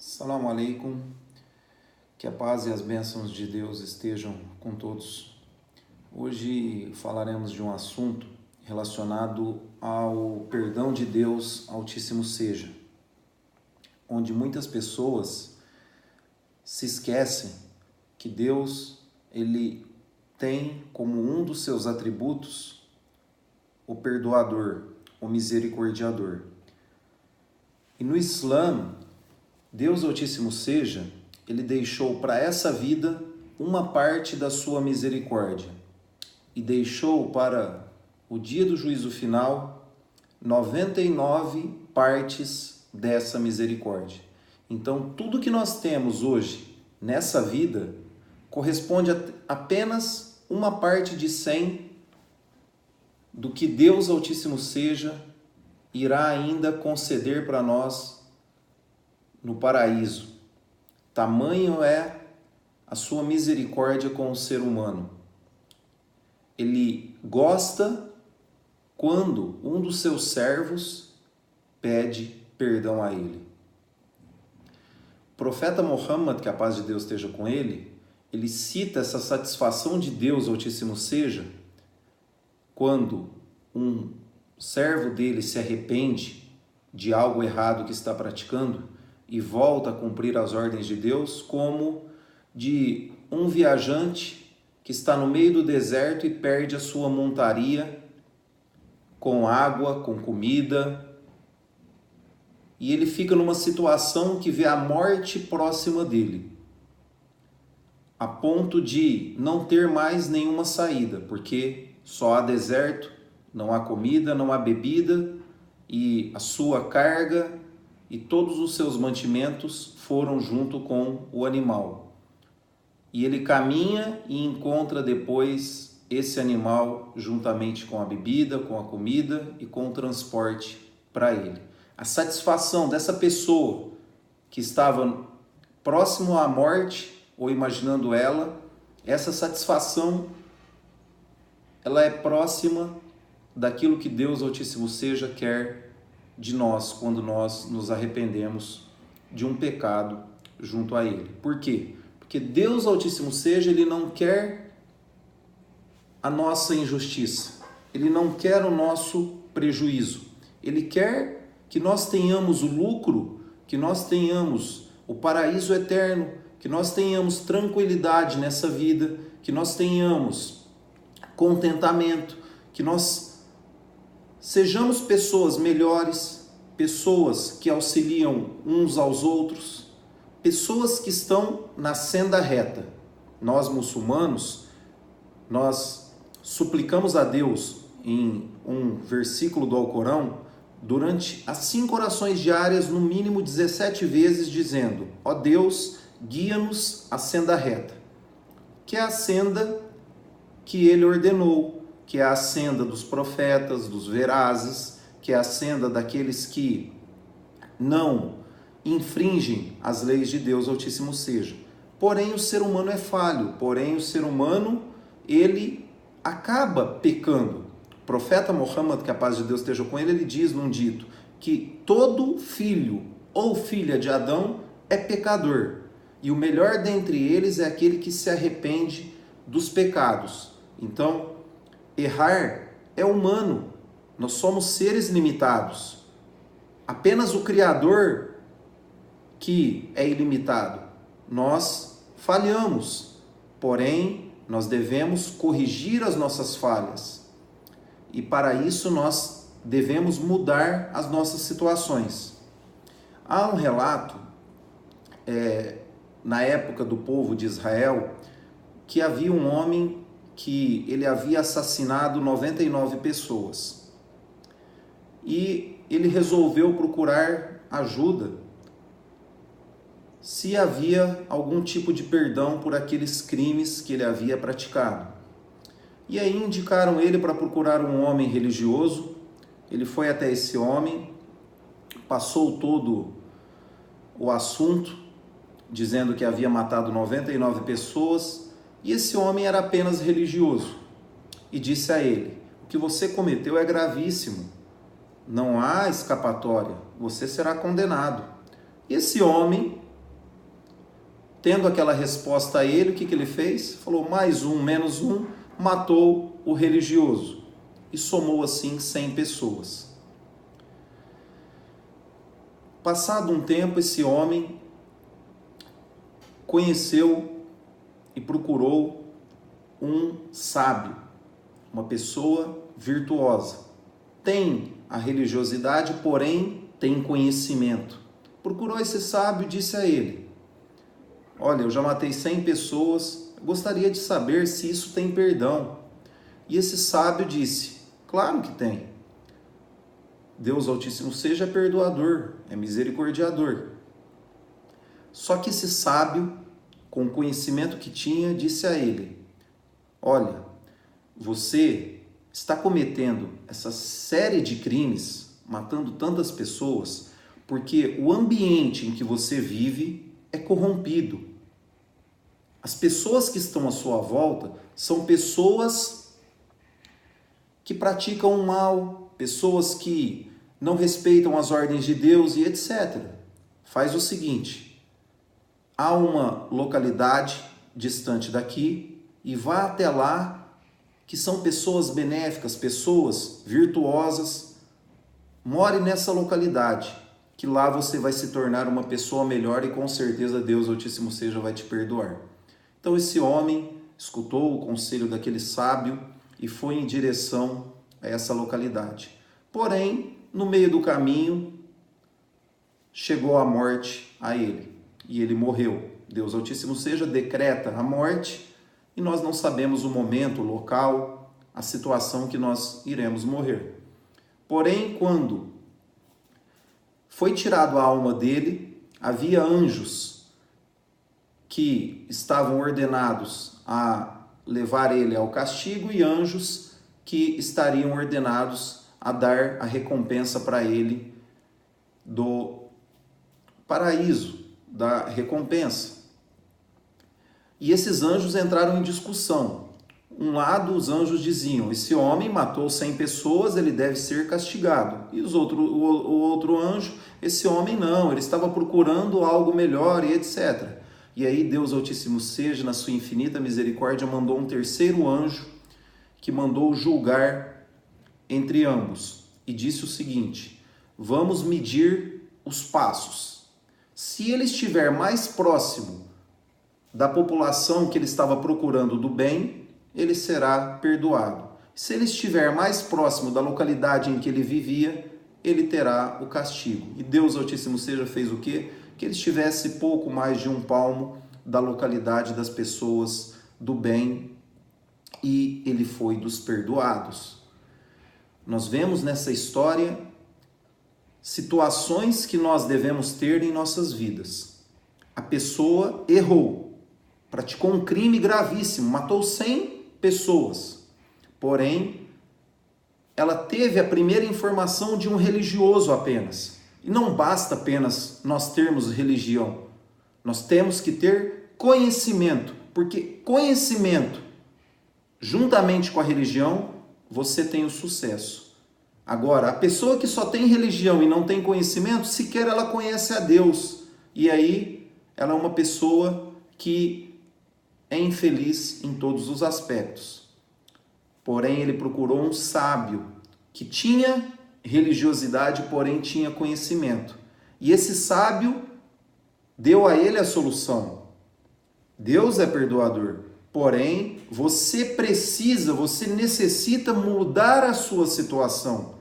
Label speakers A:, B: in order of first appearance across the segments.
A: Assalamu alaikum, que a paz e as bênçãos de Deus estejam com todos. Hoje falaremos de um assunto relacionado ao perdão de Deus Altíssimo Seja, onde muitas pessoas se esquecem que Deus ele tem como um dos seus atributos o perdoador, o misericordiador. E no Islã, Deus Altíssimo Seja, ele deixou para essa vida uma parte da sua misericórdia e deixou para o dia do juízo final 99 partes dessa misericórdia. Então, tudo que nós temos hoje nessa vida corresponde a apenas uma parte de 100 do que Deus Altíssimo Seja irá ainda conceder para nós no paraíso. Tamanho é a sua misericórdia com o ser humano. Ele gosta quando um dos seus servos pede perdão a ele. O profeta Muhammad, que a paz de Deus esteja com ele cita essa satisfação de Deus Altíssimo Seja quando um servo dele se arrepende de algo errado que está praticando e volta a cumprir as ordens de Deus, como de um viajante que está no meio do deserto e perde a sua montaria com água, com comida, e ele fica numa situação que vê a morte próxima dele, a ponto de não ter mais nenhuma saída, porque só há deserto, não há comida, não há bebida, e a sua carga e todos os seus mantimentos foram junto com o animal. E ele caminha e encontra depois esse animal juntamente com a bebida, com a comida e com o transporte para ele. A satisfação dessa pessoa que estava próximo à morte, ou imaginando ela, essa satisfação ela é próxima daquilo que Deus Altíssimo Seja quer de nós quando nós nos arrependemos de um pecado junto a Ele. Por quê? Porque Deus Altíssimo Seja, Ele não quer a nossa injustiça, Ele não quer o nosso prejuízo, Ele quer que nós tenhamos o lucro, que nós tenhamos o paraíso eterno, que nós tenhamos tranquilidade nessa vida, que nós tenhamos contentamento, que nós sejamos pessoas melhores, pessoas que auxiliam uns aos outros, pessoas que estão na senda reta. Nós muçulmanos, nós suplicamos a Deus em um versículo do Alcorão, durante as 5 orações diárias, no mínimo 17 vezes, dizendo: ó Deus, guia-nos à senda reta, que é a senda que Ele ordenou, que é a senda dos profetas, dos verazes, que é a senda daqueles que não infringem as leis de Deus Altíssimo Seja. Porém, o ser humano é falho, porém o ser humano, ele acaba pecando. O profeta Muhammad, que a paz de Deus esteja com ele diz num dito que todo filho ou filha de Adão é pecador, e o melhor dentre eles é aquele que se arrepende dos pecados. Então, errar é humano, nós somos seres limitados. Apenas o Criador que é ilimitado. Nós falhamos, porém nós devemos corrigir as nossas falhas. E para isso nós devemos mudar as nossas situações. Há um relato, na época do povo de Israel, que havia um homem que ele havia assassinado 99 pessoas. E ele resolveu procurar ajuda se havia algum tipo de perdão por aqueles crimes que ele havia praticado. E aí indicaram ele para procurar um homem religioso. Ele foi até esse homem, passou todo o assunto, dizendo que havia matado 99 pessoas, e esse homem era apenas religioso, e disse a ele: o que você cometeu é gravíssimo, não há escapatória, você será condenado. E esse homem tendo aquela resposta a ele, o que ele fez? Falou, mais um, menos um, matou o religioso. E somou assim 100 pessoas. Passado um tempo, esse homem conheceu e procurou um sábio, uma pessoa virtuosa. Tem a religiosidade, porém tem conhecimento. Procurou esse sábio e disse a ele, olha, eu já matei 100 pessoas, gostaria de saber se isso tem perdão. E esse sábio disse, claro que tem. Deus Altíssimo seja perdoador, é misericordiador. Só que esse sábio, com o conhecimento que tinha, disse a ele, olha, você está cometendo essa série de crimes, matando tantas pessoas, porque o ambiente em que você vive é corrompido. As pessoas que estão à sua volta são pessoas que praticam o mal, pessoas que não respeitam as ordens de Deus e etc. Faz o seguinte, há uma localidade distante daqui e vá até lá, que são pessoas benéficas, pessoas virtuosas, more nessa localidade, que lá você vai se tornar uma pessoa melhor e com certeza Deus Altíssimo seja vai te perdoar. Então esse homem escutou o conselho daquele sábio e foi em direção a essa localidade. Porém, no meio do caminho, chegou a morte a ele e ele morreu. Deus Altíssimo seja decreta a morte e nós não sabemos o momento, o local, a situação que nós iremos morrer. Porém, quando foi tirado a alma dele, havia anjos que estavam ordenados a levar ele ao castigo e anjos que estariam ordenados a dar a recompensa para ele do paraíso, da recompensa. E esses anjos entraram em discussão. Um lado, os anjos diziam, esse homem matou 100 pessoas, ele deve ser castigado. E o outro anjo, esse homem não, ele estava procurando algo melhor e etc. E aí Deus Altíssimo seja, na sua infinita misericórdia, mandou um terceiro anjo que mandou julgar entre ambos. E disse o seguinte, vamos medir os passos. Se ele estiver mais próximo da população que ele estava procurando do bem, ele será perdoado. Se ele estiver mais próximo da localidade em que ele vivia, ele terá o castigo. E Deus Altíssimo seja fez o quê? Que ele estivesse pouco mais de um palmo da localidade das pessoas do bem e ele foi dos perdoados. Nós vemos nessa história situações que nós devemos ter em nossas vidas. A pessoa errou, praticou um crime gravíssimo, matou 100 pessoas. Porém, ela teve a primeira informação de um religioso apenas. E não basta apenas nós termos religião. Nós temos que ter conhecimento, porque conhecimento, juntamente com a religião, você tem o sucesso. Agora, a pessoa que só tem religião e não tem conhecimento, sequer ela conhece a Deus. E aí, ela é uma pessoa que é infeliz em todos os aspectos. Porém, ele procurou um sábio que tinha religiosidade, porém tinha conhecimento. E esse sábio deu a ele a solução. Deus é perdoador. Porém, você necessita mudar a sua situação.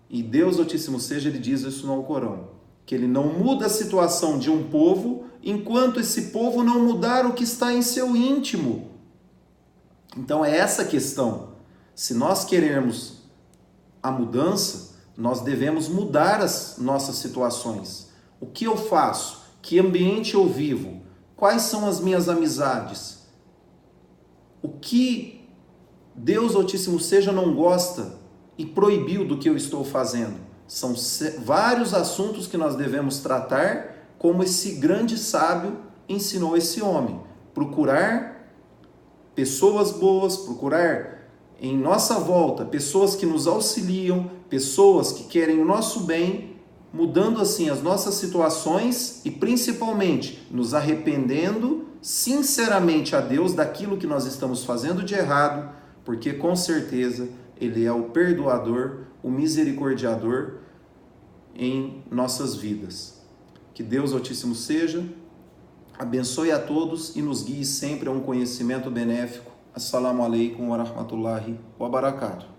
A: E Deus Altíssimo seja, ele diz isso no Alcorão, que ele não muda a situação de um povo enquanto esse povo não mudar o que está em seu íntimo. Então é essa a questão. Se nós queremos a mudança, nós devemos mudar as nossas situações. O que eu faço? Que ambiente eu vivo? Quais são as minhas amizades? O que Deus Altíssimo seja não gosta e proibiu do que eu estou fazendo? São vários assuntos que nós devemos tratar, como esse grande sábio ensinou esse homem. Procurar pessoas boas, procurar em nossa volta pessoas que nos auxiliam, pessoas que querem o nosso bem mudando assim as nossas situações e principalmente nos arrependendo sinceramente a Deus daquilo que nós estamos fazendo de errado, porque com certeza Ele é o perdoador, o misericordiador em nossas vidas. Que Deus Altíssimo seja, abençoe a todos e nos guie sempre a um conhecimento benéfico. Assalamu alaikum wa rahmatullahi wa barakatuh.